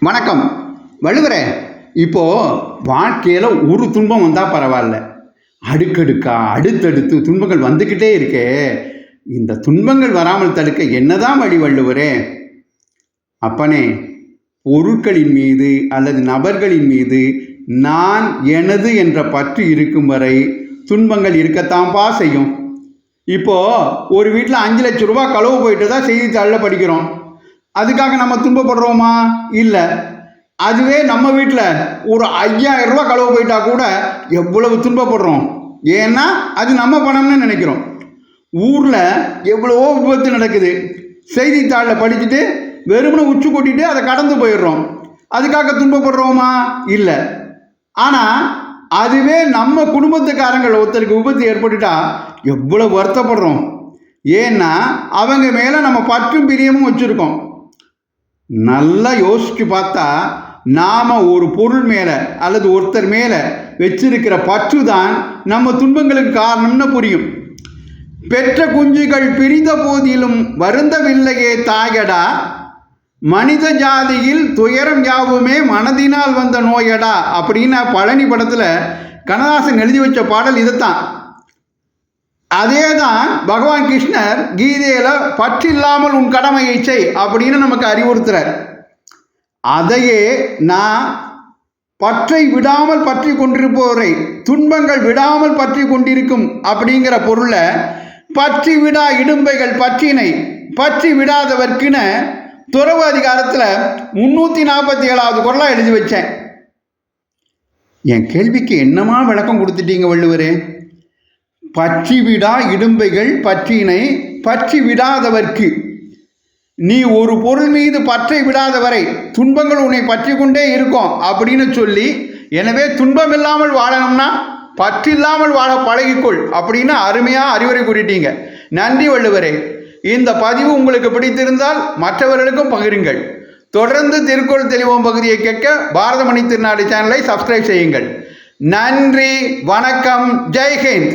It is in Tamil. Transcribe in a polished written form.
வணக்கம் வள்ளுவரே. இப்போது வாழ்க்கையில் ஒரு துன்பம் வந்தால் பரவாயில்ல, அடுக்கடுக்கா அடுத்தடுத்து துன்பங்கள் வந்துக்கிட்டே இருக்கே. இந்த துன்பங்கள் வராமல் தடுக்க என்னதான் வழி வள்ளுவரே? அப்பனே, பொருட்களின் மீது அல்லது நபர்களின் மீது நான் எனது என்ற பற்று இருக்கும் வரை துன்பங்கள் இருக்கத்தான்ப்பா செய்யும். இப்போது ஒரு வீட்டில் 5 லட்சம் ரூபா களவு போயிட்டு தான் செய்தித்தாளில் படிக்கிறோம். அதுக்காக நம்ம துன்பப்படுறோமா? இல்லை. அதுவே நம்ம வீட்டில் ஒரு 5000 ரூபா களவு போயிட்டா கூட எவ்வளவு துன்பப்படுறோம். ஏன்னா அது நம்ம பணம்னு நினைக்கிறோம். ஊரில் எவ்வளவோ விபத்து நடக்குது, செய்தித்தாளில் படிச்சுட்டு வெறுமனை உச்சி கொட்டிட்டு அதை கடந்து போயிடுறோம். அதுக்காக துன்பப்படுறோமா? இல்லை. ஆனால் அதுவே நம்ம குடும்பத்துக்காரங்கள் ஒருத்தருக்கு விபத்து ஏற்பட்டுட்டா எவ்வளோ வருத்தப்படுறோம். ஏன்னா அவங்க மேலே நம்ம பற்றும் பிரியமும் வச்சுருக்கோம். நல்லா யோசித்து பார்த்தா நாம் ஒரு பொருள் மேலே அல்லது ஒருத்தர் மேலே வச்சிருக்கிற பற்று தான் நம்ம துன்பங்களுக்கு காரணம்னு புரியும். பெற்ற குஞ்சுகள் பிரிந்த போதிலும் வருந்தவில்லையே தாயடா, மனித ஜாதியில் துயரம் யாவுமே மனதினால் வந்த நோயடா அப்படின்னு பழனி படத்தில் கண்ணதாசன் எழுதி வச்ச பாடல் இதுதான். அதே தான் பகவான் கிருஷ்ணர் கீதையில் பற்றில்லாமல் உன் கடமையை செய் அப்படின்னு நமக்கு அறிவுறுத்துறார். அதையே நான் பற்றை விடாமல் பற்றி கொண்டிருப்பவரை துன்பங்கள் விடாமல் பற்றி கொண்டிருக்கும் அப்படிங்கிற பொருளை பற்றி விடா இடும்பைகள் பற்றினை பற்றி விடாதவர்க்குன துறவு அதிகாரத்தில் 347வது குறளாக எழுதி வச்சேன். என் கேள்விக்கு என்னமா விளக்கம் கொடுத்துட்டீங்க வள்ளுவரே? பற்றி விடா இடும்பைகள் பற்றினை பற்றி விடாதவர்க்கு. நீ ஒரு பொருள் மீது பற்றை விடாதவரை துன்பங்கள் உன்னை பற்றி கொண்டே இருக்கும் அப்படின்னு சொல்லி, எனவே துன்பம் இல்லாமல் வாழணும்னா பற்றில்லாமல் வாழ பழகிக்கொள் அப்படின்னு அருமையாக அறிவுரை கூறிட்டீங்க. நன்றி வள்ளுவரே. இந்த பதிவு உங்களுக்கு பிடித்திருந்தால் மற்றவர்களுக்கும் பகிருங்கள். தொடர்ந்து திருக்குறள் தெளிவோம் பகுதியை கேட்க பாரதமணி திருநாடு சேனலை சப்ஸ்கிரைப் செய்யுங்கள். நன்றி, வணக்கம், ஜெய்ஹிந்த்.